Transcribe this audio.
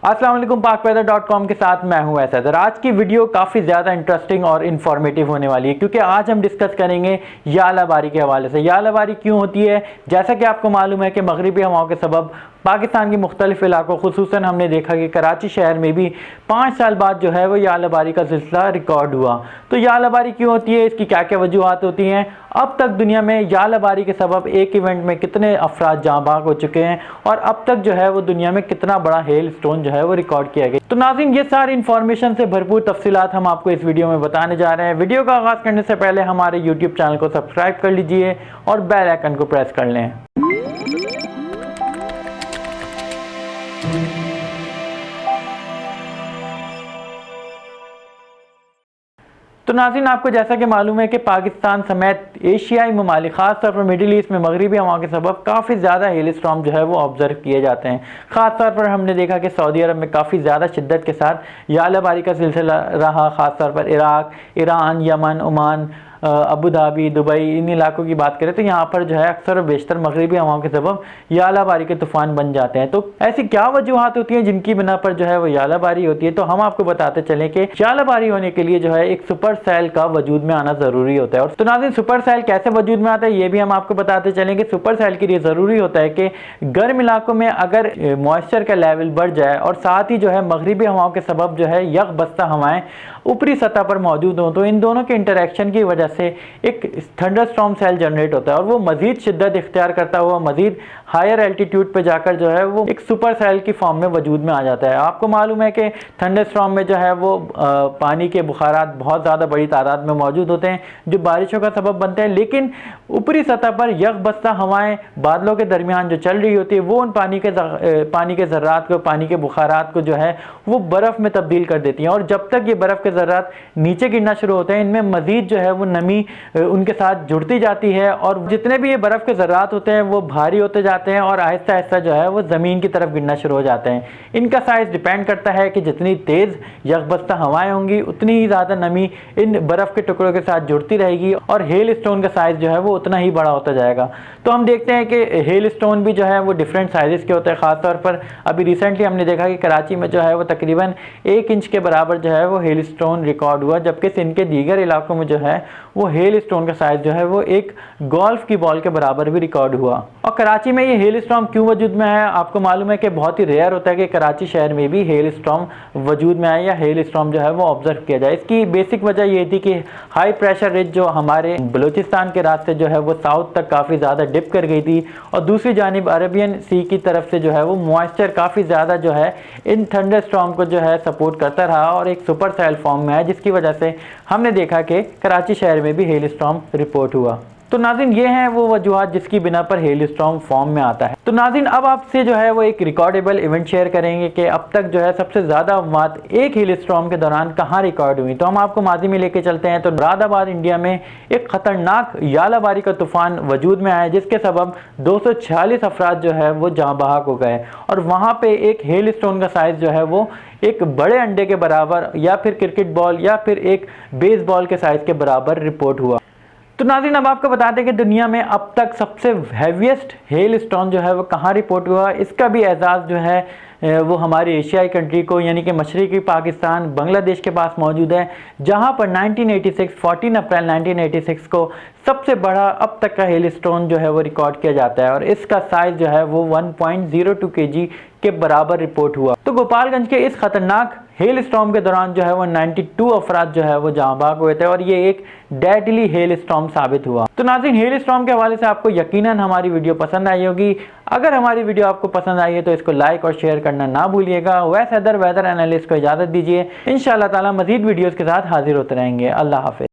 अस्सलाम वालेकुम, पाकवेदर.com के साथ मैं हूं असद। आज की वीडियो काफ़ी ज़्यादा इंटरेस्टिंग और इन्फॉर्मेटिव होने वाली है क्योंकि आज हम डिस्कस करेंगे याला बारी के हवाले से। याला बारी क्यों होती है? जैसा कि आपको मालूम है कि मगरिबी हवाओं के सबब पाकिस्तान के मुख्तलिफ इलाकों, खुसूसन हमने देखा कि कराची शहर में भी 5 साल बाद जो है वो याला बारी का सिलसिला रिकॉर्ड हुआ। तो याला बारी क्यों होती है, इसकी क्या क्या वजूहात होती हैं, अब तक दुनिया में याला बारी के सबब एक इवेंट में कितने अफराद जाँ बाग हो चुके हैं और अब तक जो है वो दुनिया में कितना बड़ा हेल स्टोन जो है वो रिकॉर्ड किया गया। तो नाज़रीन, ये सारी इंफॉर्मेशन से भरपूर तफसीलात हम आपको इस वीडियो में बताने जा रहे हैं। वीडियो का आगाज़ करने से पहले हमारे यूट्यूब चैनल को सब्सक्राइब कर लीजिए और बेल आइकन को प्रेस कर लें। तो नाज़रीन, आपको जैसा कि मालूम है कि पाकिस्तान समेत एशियाई ममालिक, ख़ासतौर पर मिडिल ईस्ट में मगरिबी हवाओं के सबब काफ़ी ज़्यादा हेल स्टॉर्म जो है वो ऑब्जर्व किए जाते हैं। ख़ासतौर पर हमने देखा कि सऊदी अरब में काफ़ी ज़्यादा शिद्दत के साथ याला बारी का सिलसिला रहा। ख़ासतौर पर Iraq, Iran, Yemen, Oman, Abu Dhabi, Dubai, इन इलाकों की बात करें तो यहाँ पर जो है अक्सर और बेशतर मगरिबी हवाओं के सबब याला बारी के तूफ़ान बन जाते हैं। तो ऐसी क्या वजूहात होती हैं जिनकी बिना पर जो है वो याला बारी होती है? तो हम आपको बताते चलें कि याला बारी होने के लिए जो है एक सुपर सेल का वजूद में आना ज़रूरी होता है। और तो नाज़रीन, सुपर सेल कैसे वजूद में आता है ये भी हम आपको बताते चलें कि सुपर सेल के लिए ज़रूरी होता है कि गर्म इलाकों में अगर मॉइस्चर का लेवल बढ़ जाए और साथ ही जो है मगरिबी हवाओं के सबब जो है यक बस्ता हवाएं ऊपरी सतह पर मौजूद हों, तो इन दोनों के इंटरेक्शन की वजह से एक थंडरस्टॉर्म सेल जनरेट होता है और वो मजीद शिद्दत इख्तियार करता हुआ मजीद हायर एल्टीट्यूड पर जाकर जो है वो एक सुपर सेल की फॉर्म में वजूद में आ जाता है। आपको मालूम है कि थंडरस्टॉर्म में जो है वो पानी के बुखारात बहुत ज़्यादा बड़ी तादाद में मौजूद होते हैं जो बारिशों का सबब बनते हैं, लेकिन ऊपरी सतह पर यक बस्ता हवाएं बादलों के दरमियान जो चल रही होती है वो उन पानी के ज़र्रात को, पानी के बुखारात को जो है वो बर्फ़ में तब्दील कर देती हैं। और जब तक ये बर्फ़ के ज़र्रात नीचे गिरना शुरू होते हैं, इनमें मज़ीद जो है वो नमी उनके साथ जुड़ती जाती है और जितने भी ये बर्फ़ के ज़र्रात होते हैं वो भारी होते जाते हैं और आहिस्ता आहिस्ता जो है वो ज़मीन की तरफ गिरना शुरू हो जाते हैं। इनका साइज़ डिपेंड करता है कि जितनी तेज़ यकबस्ता हवाएं होंगी उतनी ही ज़्यादा नमी इन बर्फ़ के टुकड़ों के साथ जुड़ती रहेगी और हेल स्टोन का साइज़ जो है वो उतना ही बड़ा होता जाएगा। तो हम देखते हैं कि हेल स्टोन भी जो है वो डिफरेंट साइज़ के होते हैं। ख़ासतौर पर अभी रिसेंटली हमने देखा कि कराची में जो है वो तकरीबन 1 इंच के बराबर जो है वो हेल स्टोन रिकॉर्ड हुआ, जबकि सिंध के दीगर इलाकों में जो है वो हेल स्टोन का साइज़ जो है वो एक गोल्फ की बॉल के बराबर भी रिकॉर्ड हुआ। और कराची में ये हेल स्टॉर्म क्यों वजूद में है? आपको मालूम है कि बहुत ही रेयर होता है कि कराची शहर में भी हेल स्टॉर्म वजूद में आए या हेल स्टॉर्म जो है वो ऑब्जर्व किया जाए। इसकी बेसिक वजह ये थी कि हाई प्रेशर रिज जो हमारे बलूचिस्तान के रास्ते जो है वो साउथ तक काफ़ी ज़्यादा डिप कर गई थी और दूसरी जानिब अरेबियन सी की तरफ से जो है वो मॉइस्चर काफ़ी ज़्यादा जो है इन थंडर स्टॉर्म को जो है सपोर्ट करता रहा और एक सुपर सेल फॉर्म में है, जिसकी वजह से हमने देखा कि कराची शहर में भी हेल स्टॉर्म रिपोर्ट हुआ। तो नाज़रीन, ये हैं वो वजूहात जिसकी बिना पर हेल स्टॉर्म फॉर्म में आता है। तो नाज़रीन, अब आपसे जो है वो एक रिकॉर्डेबल इवेंट शेयर करेंगे कि अब तक जो है सबसे ज़्यादा अमवात एक हेल स्टॉर्म के दौरान कहाँ रिकॉर्ड हुई। तो हम आपको माजी में लेके चलते हैं। तो मुरादाबाद इंडिया में एक ख़तरनाक याला बारी का तूफ़ान वजूद में आया जिसके सबब 246 अफराद जो है वो जाँ बहक हो गए और वहाँ पर एक हेल स्टोन का साइज़ जो है वो एक बड़े अंडे के बराबर या फिर क्रिकेट बॉल या फिर एक बेसबॉल के साइज़ के बराबर रिपोर्ट हुआ। तो नाज़रीन, अब आपको बता दें कि दुनिया में अब तक सबसे हैवीएस्ट हेल स्टोन जो है वो कहाँ रिपोर्ट हुआ। इसका भी एजाज़ जो है वो हमारी एशियाई कंट्री को यानी कि मशरक़ी पाकिस्तान, बांग्लादेश के पास मौजूद है, जहाँ पर 14 अप्रैल 1986 को सबसे बड़ा अब तक का हेल स्टोन जो है वो रिकॉर्ड किया जाता है और इसका साइज़ जो है वो 1.02 kg के बराबर रिपोर्ट हुआ। तो गोपालगंज के इस खतरनाक हेल स्टॉर्म के दौरान जो है वो 92 अफराद जो है वो जाँ बाग हुए थे और ये एक डेडली हेल स्टॉर्म साबित हुआ। तो नाज़रीन, हेल स्टॉर्म के हवाले से आपको यकीनन हमारी वीडियो पसंद आई होगी। अगर हमारी वीडियो आपको पसंद आई है तो इसको लाइक और शेयर करना ना भूलिएगा। वैसे वेदर एनालिस्ट को इजाज़त दीजिए। इंशाअल्लाह ताला मज़ीद वीडियोज़ के साथ हाजिर होते रहेंगे। अल्लाह हाफ़िज़।